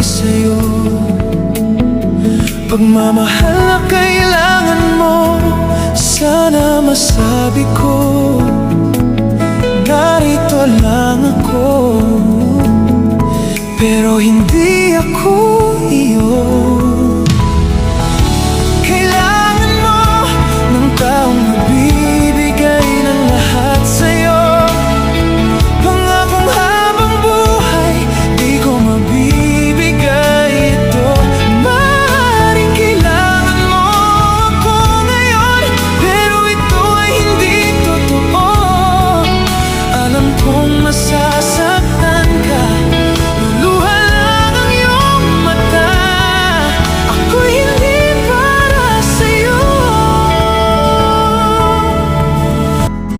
sa'yo. Pagmamahal na kailangan mo, sana masabi ko, narito lang ako. Pero hindi ako iyo.